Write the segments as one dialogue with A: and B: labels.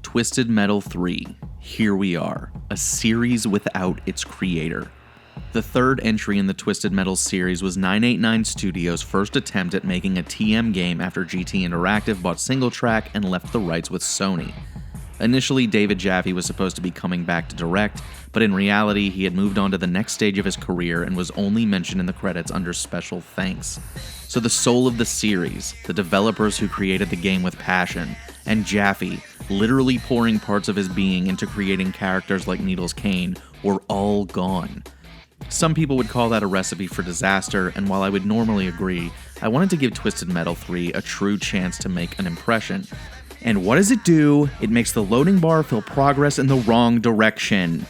A: Twisted Metal 3, here we are, a series without its creator. The third entry in the Twisted Metal series was 989 Studios' first attempt at making a TM game after GT Interactive bought SingleTrac and left the rights with Sony. Initially, David Jaffe was supposed to be coming back to direct, but in reality, he had moved on to the next stage of his career and was only mentioned in the credits under special thanks. So the soul of the series, the developers who created the game with passion, and Jaffe, literally pouring parts of his being into creating characters like Needles Kane, were all gone. Some people would call that a recipe for disaster, and while I would normally agree, I wanted to give Twisted Metal 3 a true chance to make an impression. And what does it do? It makes the loading bar feel progress in the wrong direction.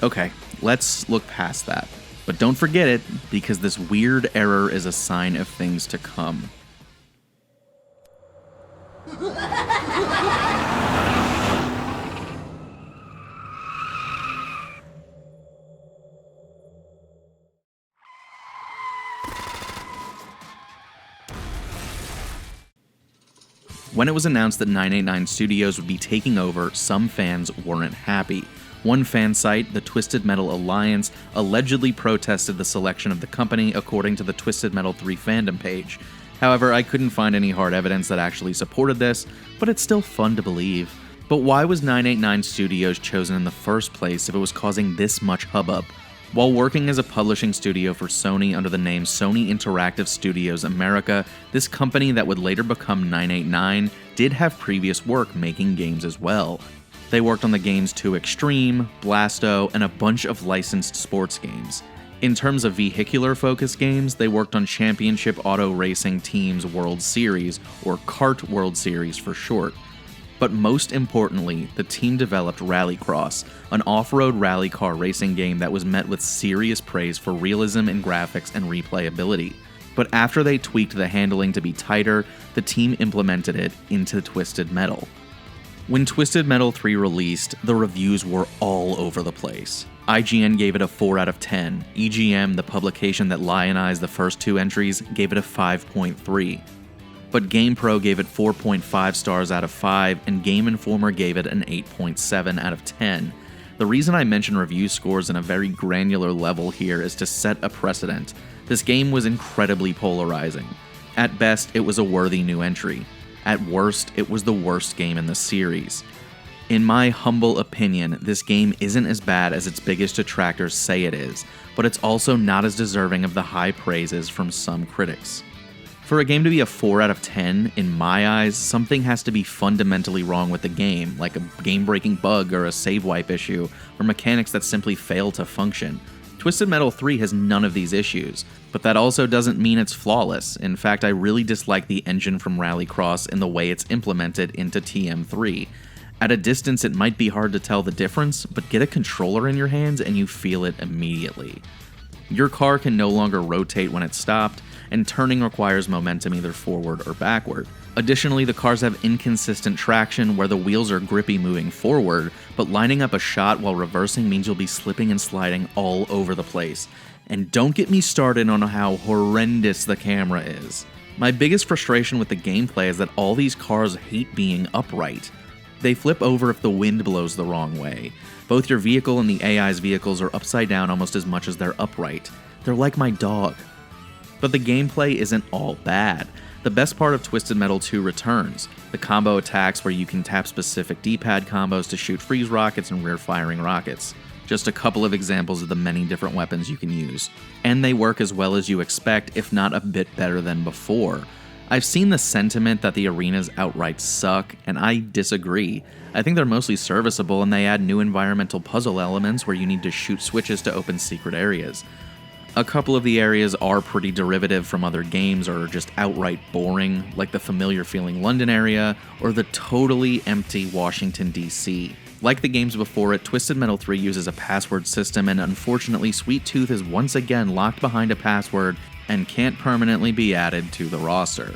A: Okay, let's look past that. But don't forget it, because this weird error is a sign of things to come. When it was announced that 989 Studios would be taking over, some fans weren't happy. One fan site, the Twisted Metal Alliance, allegedly protested the selection of the company according to the Twisted Metal 3 fandom page. However, I couldn't find any hard evidence that actually supported this, but it's still fun to believe. But why was 989 Studios chosen in the first place if it was causing this much hubbub? While working as a publishing studio for Sony under the name Sony Interactive Studios America, this company that would later become 989 did have previous work making games as well. They worked on the games 2 Extreme, Blasto, and a bunch of licensed sports games. In terms of vehicular-focused games, they worked on Championship Auto Racing Teams World Series, or CART World Series for short. But most importantly, the team developed Rallycross, an off-road rally car racing game that was met with serious praise for realism in graphics and replayability. But after they tweaked the handling to be tighter, the team implemented it into Twisted Metal. When Twisted Metal 3 released, the reviews were all over the place. IGN gave it a 4 out of 10, EGM, the publication that lionized the first two entries, gave it a 5.3. But GamePro gave it 4.5 stars out of 5, and Game Informer gave it an 8.7 out of 10. The reason I mention review scores in a very granular level here is to set a precedent. This game was incredibly polarizing. At best, it was a worthy new entry. At worst, it was the worst game in the series. In my humble opinion, this game isn't as bad as its biggest detractors say it is, but it's also not as deserving of the high praises from some critics. For a game to be a 4 out of 10, in my eyes, something has to be fundamentally wrong with the game, like a game-breaking bug or a save wipe issue, or mechanics that simply fail to function. Twisted Metal 3 has none of these issues, but that also doesn't mean it's flawless. In fact, I really dislike the engine from Rallycross and the way it's implemented into TM3. At a distance, it might be hard to tell the difference, but get a controller in your hands and you feel it immediately. Your car can no longer rotate when it's stopped, and turning requires momentum either forward or backward. Additionally, the cars have inconsistent traction where the wheels are grippy moving forward, but lining up a shot while reversing means you'll be slipping and sliding all over the place. And don't get me started on how horrendous the camera is. My biggest frustration with the gameplay is that all these cars hate being upright. They flip over if the wind blows the wrong way. Both your vehicle and the AI's vehicles are upside down almost as much as they're upright. They're like my dog. But the gameplay isn't all bad. The best part of Twisted Metal 2 returns. The combo attacks where you can tap specific D-pad combos to shoot freeze rockets and rear-firing rockets. Just a couple of examples of the many different weapons you can use. And they work as well as you expect, if not a bit better than before. I've seen the sentiment that the arenas outright suck, and I disagree. I think they're mostly serviceable and they add new environmental puzzle elements where you need to shoot switches to open secret areas. A couple of the areas are pretty derivative from other games or just outright boring, like the familiar feeling London area or the totally empty Washington, D.C. Like the games before it, Twisted Metal 3 uses a password system, and unfortunately Sweet Tooth is once again locked behind a password and can't permanently be added to the roster.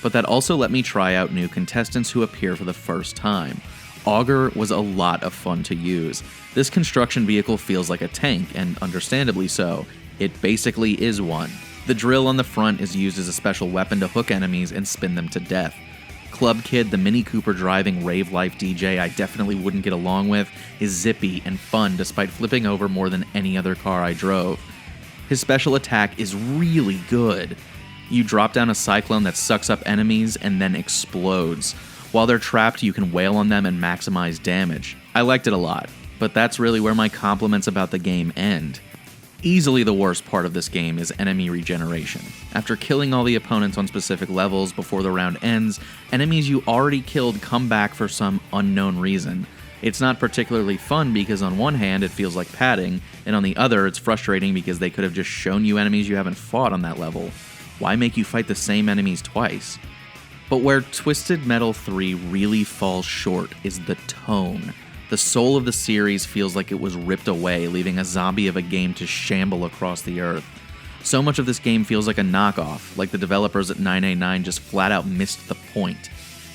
A: But that also let me try out new contestants who appear for the first time. Augur was a lot of fun to use. This construction vehicle feels like a tank, and understandably so. It basically is one. The drill on the front is used as a special weapon to hook enemies and spin them to death. Club Kid, the Mini Cooper driving rave life DJ I definitely wouldn't get along with, is zippy and fun despite flipping over more than any other car I drove. His special attack is really good. You drop down a cyclone that sucks up enemies and then explodes. While they're trapped, you can wail on them and maximize damage. I liked it a lot, but that's really where my compliments about the game end. Easily the worst part of this game is enemy regeneration. After killing all the opponents on specific levels before the round ends, enemies you already killed come back for some unknown reason. It's not particularly fun because on one hand it feels like padding, and on the other it's frustrating because they could have just shown you enemies you haven't fought on that level. Why make you fight the same enemies twice? But where Twisted Metal 3 really falls short is the tone. The soul of the series feels like it was ripped away, leaving a zombie of a game to shamble across the earth. So much of this game feels like a knockoff, like the developers at 989 just flat out missed the point.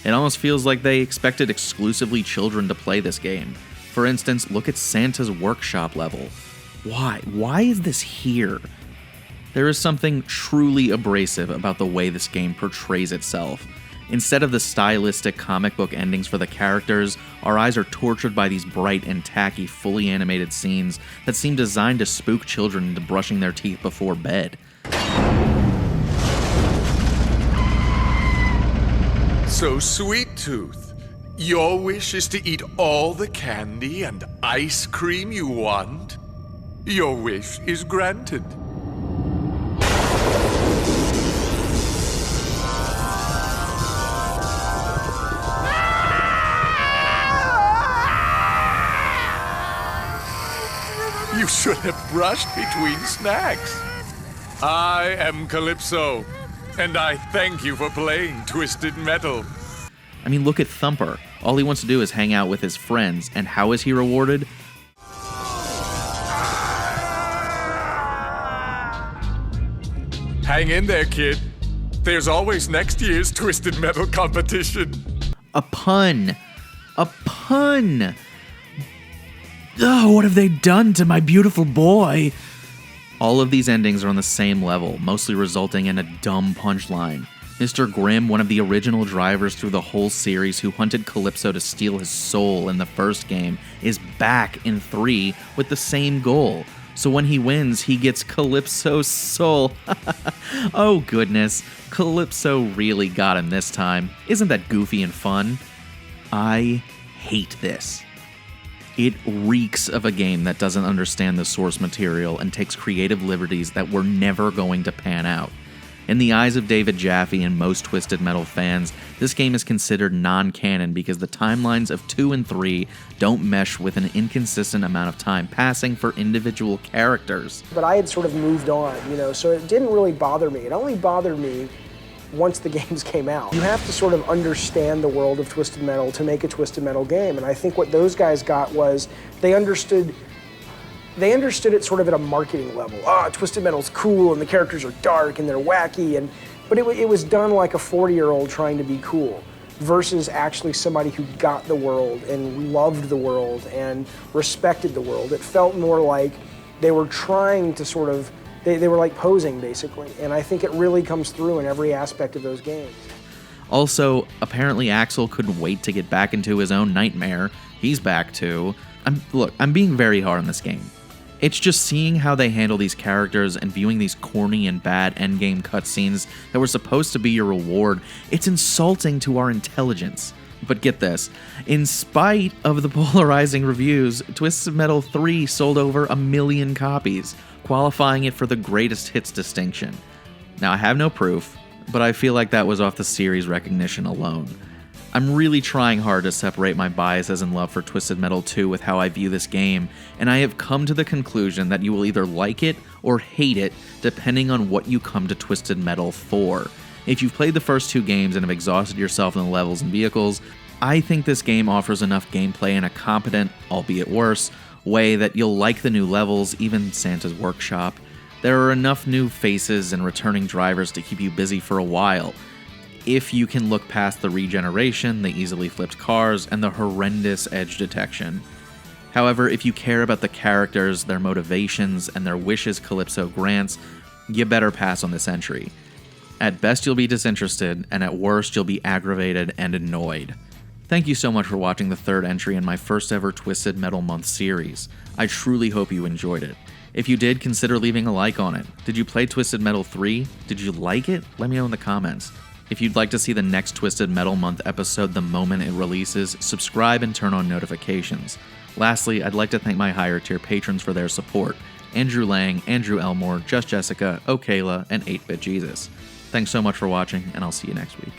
A: It almost feels like they expected exclusively children to play this game. For instance, look at Santa's workshop level. Why? Why is this here? There is something truly abrasive about the way this game portrays itself. Instead of the stylistic comic book endings for the characters, our eyes are tortured by these bright and tacky, fully animated scenes that seem designed to spook children into brushing their teeth before bed.
B: So, Sweet Tooth, your wish is to eat all the candy and ice cream you want? Your wish is granted. You should have brushed between snacks. I am Calypso, and I thank you for playing Twisted Metal.
A: I mean, look at Thumper. All he wants to do is hang out with his friends, and how is he rewarded?
B: Hang in there, kid. There's always next year's Twisted Metal competition.
A: A pun. A pun! Oh, what have they done to my beautiful boy? All of these endings are on the same level, mostly resulting in a dumb punchline. Mr. Grimm, one of the original drivers through the whole series who hunted Calypso to steal his soul in the first game, is back in 3 with the same goal. So when he wins, he gets Calypso's soul. Oh goodness, Calypso really got him this time. Isn't that goofy and fun? I hate this. It reeks of a game that doesn't understand the source material and takes creative liberties that were never going to pan out. In the eyes of David Jaffe and most Twisted Metal fans, this game is considered non-canon because the timelines of 2 and 3 don't mesh with an inconsistent amount of time passing for individual characters.
C: But I had sort of moved on, so it didn't really bother me. It only bothered me once the games came out. You have to sort of understand the world of Twisted Metal to make a Twisted Metal game, and I think what those guys got was they understood it sort of at a marketing level. Twisted Metal's cool, and the characters are dark, and they're wacky, but it was done like a 40-year-old trying to be cool, versus actually somebody who got the world and loved the world and respected the world. It felt more like they were trying to sort of, they were like posing, basically, and I think it really comes through in every aspect of those games.
A: Also, apparently Axel couldn't wait to get back into his own nightmare. He's back too. I'm being very hard on this game. It's just seeing how they handle these characters and viewing these corny and bad endgame cutscenes that were supposed to be your reward. It's insulting to our intelligence. But get this, in spite of the polarizing reviews, Twisted Metal 3 sold over 1 million copies, qualifying it for the greatest hits distinction. Now, I have no proof, but I feel like that was off the series recognition alone. I'm really trying hard to separate my biases and love for Twisted Metal 2 with how I view this game, and I have come to the conclusion that you will either like it or hate it, depending on what you come to Twisted Metal for. If you've played the first 2 games and have exhausted yourself in the levels and vehicles, I think this game offers enough gameplay in a competent, albeit worse, way that you'll like the new levels, even Santa's workshop. There are enough new faces and returning drivers to keep you busy for a while, if you can look past the regeneration, the easily flipped cars, and the horrendous edge detection. However, if you care about the characters, their motivations, and their wishes Calypso grants, you better pass on this entry. At best, you'll be disinterested, and at worst, you'll be aggravated and annoyed. Thank you so much for watching the third entry in my first ever Twisted Metal Month series. I truly hope you enjoyed it. If you did, consider leaving a like on it. Did you play Twisted Metal 3? Did you like it? Let me know in the comments. If you'd like to see the next Twisted Metal Month episode the moment it releases, subscribe and turn on notifications. Lastly, I'd like to thank my higher tier patrons for their support. Andrew Lang, Andrew Elmore, Just Jessica, Okayla, and 8-Bit Jesus. Thanks so much for watching, and I'll see you next week.